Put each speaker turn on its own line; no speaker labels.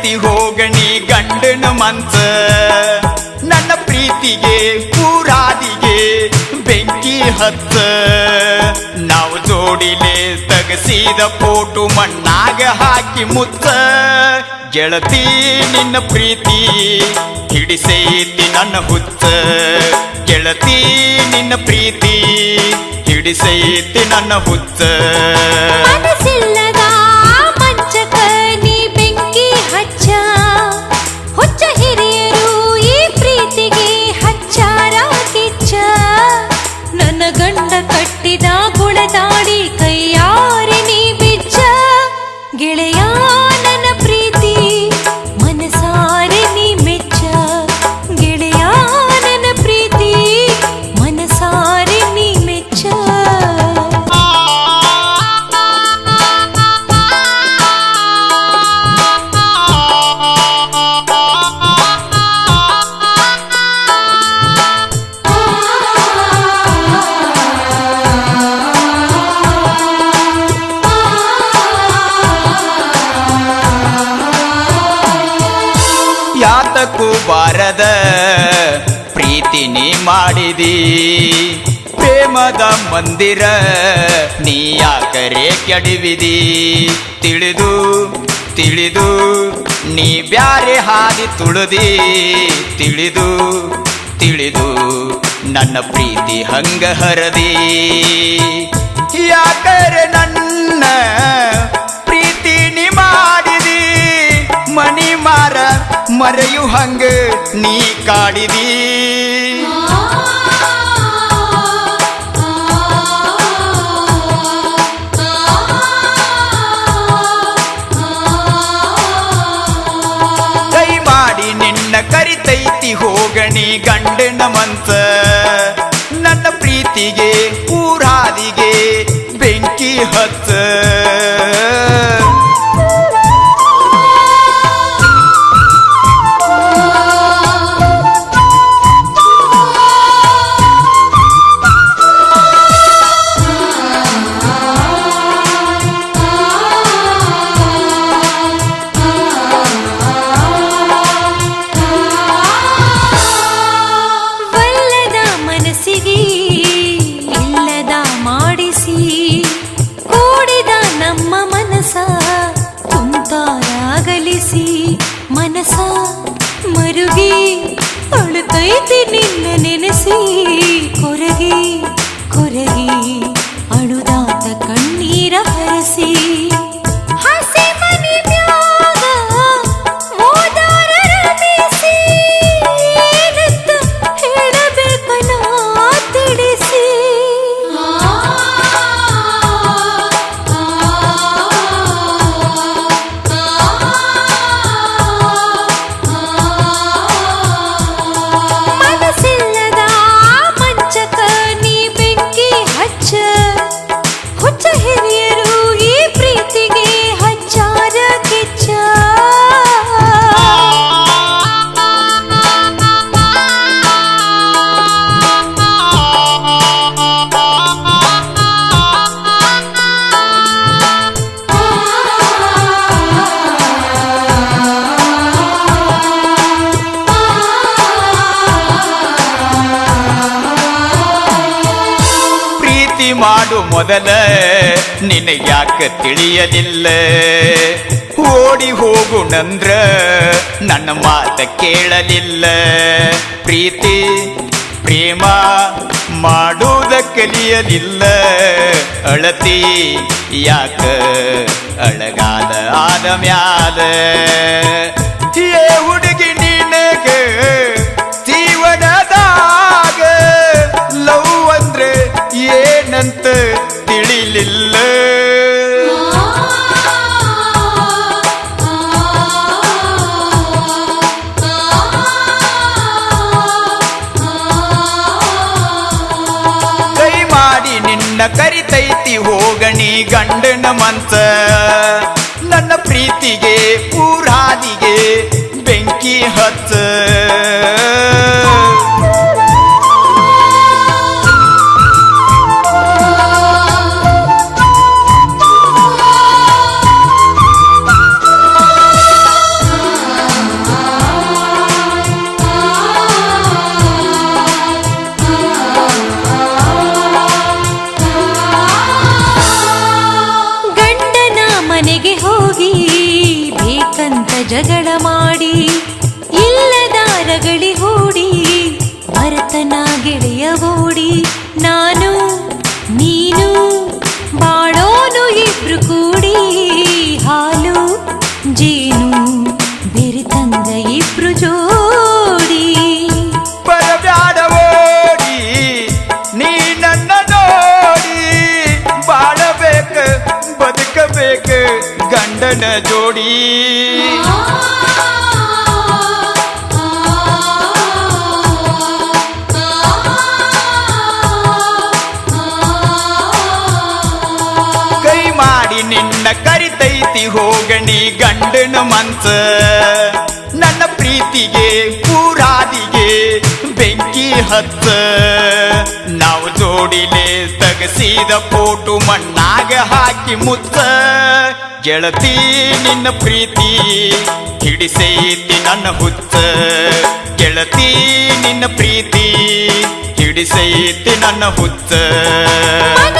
ಕೆಡತೈತಿ ಹೋಗಣಿ ಗಂಡನ ಮನ್ಸ ನನ್ನ ಪ್ರೀತಿಗೆ ಪೂರಾದಿಗೆ ಬೆಂಕಿ ಹತ್ತ ನಾವು ಜೋಡಿಲೆ ತಗಸಿದ ಫೋಟೋ ಮಣ್ಣಾಗ ಹಾಕಿ ಮುತ್ತ ಗೆಳತಿ ನಿನ್ನ ಪ್ರೀತಿ ಹಿಡಿಸೈತಿ ನನ್ನ ಹುಚ್ಚ ಗೆಳತಿ ನಿನ್ನ ಪ್ರೀತಿ ಹಿಡಿಸೈತಿ ನನ್ನ ಹುಚ್ಚ
ಮನಸ್ಸಿಲ್ಲದ ಮಂಚಕ ನೀ ಬೆಂಕಿ ಹಚ್ಚ ಹುಚ್ಚ ಹಿರಿಯರು ಈ ಪ್ರೀತಿಗೆ ಹಚ್ಚಾರ ಕಿಚ್ಚ ನನ್ನ ಗಂಡ ಕಟ್ಟಿದ ಗುಣದಾಡಿ ಕೈಯಾರೆ ನೀ ಬಿಚ್ಚ ಗೆಳೆಯ ನನ್ನ ಪ್ರೀತಿ ಮನಸಾರೆ ನೀ ಮೆಚ್ಚ ಗೆಳೆಯ ನನ್ನ ಪ್ರೀತಿ ಮನಸಾರೆ ನೀ ಮೆಚ್ಚ
ಯಾತಕ್ಕೂ ಬಾರದ ಪ್ರೀತಿ ನೀ ಮಾಡಿದಿ ಪ್ರೇಮದ ಮಂದಿರ ನೀ ಯಾಕರೆ ಕೆಡವಿದಿ ತಿಳಿದು ತಿಳಿದು ನೀ ಬ್ಯಾರೆ ಹಾದಿ ತುಳಿದಿ ತಿಳಿದು ತಿಳಿದು ನನ್ನ ಪ್ರೀತಿ ಹಂಗ ಹರದಿ ಯಾಕರೆ ನನ್ನ ಪ್ರೀತಿ ನೀ ಮಾಡಿದಿ ಮಣಿ ಮಾರ ಮರೆಯು ಹಂಗ ನೀ ಕಾಡಿದಿ ಕೈ ಮಾಡಿ ನಿನ್ನ ಕರಿತೈತಿ ಹೋಗಣಿ ಗಂಡನ ಮನ್ಸ ನನ್ನ ಪ್ರೀತಿಗೆ ಪೂರಾದಿಗೆ ಬೆಂಕಿ ಹಚ್ಚ
ವಲ್ಲದ ಮನಸ್ಸಿಗೆ ಇಲ್ಲದ ಮಾಡಿಸಿ ಕೂಡಿದ ನಮ್ಮ ಮನಸ ತುಂತಾರಾಗಲಿಸಿ ಮನಸ ಮರುಗಿ ಅಳುತ್ತೈತಿ ನಿನ್ನ ನೆನೆಸಿ ಕೊರಗಿ ಕೊರಗಿ ಅಳುದಾತ ಕಣ್ಣೀರ ಹರಸಿ ಹಸಿ ಮನಿ ಮ್ಯಾಗ ಮೋದಾರರ ಬೀಸಿ ಏನಂತ ಹೇಳಬೇಕನ ತಿಳಿಸಿ ಮನಸ್ಸಿಲ್ಲದ ಮಂಚಕ ನೀ ಬೆಂಕಿ ಹಚ್ಚ ಹುಚ್ಚ ಹಿರಿಯರು ಈ ಪ್ರೀತಿಗೆ ಹಚ್ಚಾರ ಕಿಚ್ಚ
ಪ್ರೀತಿ ಮಾಡು ಮೊದಲ ನಿನಗ್ಯಾಕ ತಿಳಿಯಲಿಲ್ಲ ಓಡಿ ಹೋಗುಣಂದ್ರ ನನ್ನ ಮಾತ ಕೇಳಲಿಲ್ಲ ಪ್ರೀತಿ ಪ್ರೇಮ ಮಾಡುವುದ ಕಲಿಯಲಿಲ್ಲ ಅಳತಿ ಯಾಕ ಅಳಗಾದ ಆದ ಮ್ಯಾಲ ಏ ಹುಡುಗಿ ನಿನಗ ಜೀವನದಾಗ ಲವ್ ಅಂದ್ರೆ ಏನಂತ ತಿಳಿಲಿಲ್ಲ ಕೈ ಮಾಡಿ ನಿನ್ನ ಕರಿತೈತಿ ಹೋಗಣಿ ಗಂಡನ ಮನ್ಸ ನನ್ನ ಪ್ರೀತಿಗೆ ಪೂರಾದಿಗೆ ಬೆಂಕಿ ಹಚ್ಚ
ಜಗಳ ಮಾಡಿ ಇಲ್ಲದ ರಗಳಿ ಹೂಡಿ ಭರತನ ಗೆಳೆಯ ಓಡಿ ನಾನು ನೀನು ಬಾಳೋನು ಇಬ್ರು ಕೂಡಿ ಹಾಲು ಜೇನು ಬೆರೆತಂಗ ಇಬ್ರು ಜೋಡಿ
ಬರಬ್ಯಾಡ ಓಡಿ ನೀ ನನ್ನ ನೋಡಿ ಬಾಳಬೇಕ ಬದುಕಬೇಕ ಗಂಡನ ಜೋಡಿ ಕೈ ಮಾಡಿ ನಿನ್ನ ಕರಿತೈತಿ ಹೋಗಣಿ ಗಂಡನ ಮನ್ಸ ನನ್ನ ಪ್ರೀತಿಗೆ ಪೂರಾದಿಗೆ ಬೆಂಕಿ ಹತ್ತ ನಾವು ಜೋಡಿಲೆ ತಗಸಿದ ಫೋಟೋ ಮಣ್ಣಾಗ ಹಾಕಿ ಮುತ್ತ ಗೆಳತಿ ನಿನ್ನ ಪ್ರೀತಿ ಹಿಡಿಸೈತಿ ನನ್ನ ಹುತ್ತ ಗೆಳತಿ ನಿನ್ನ ಪ್ರೀತಿ ಹಿಡಿಸೈತಿ ನನ್ನ ಹುತ್ತ
ಮನ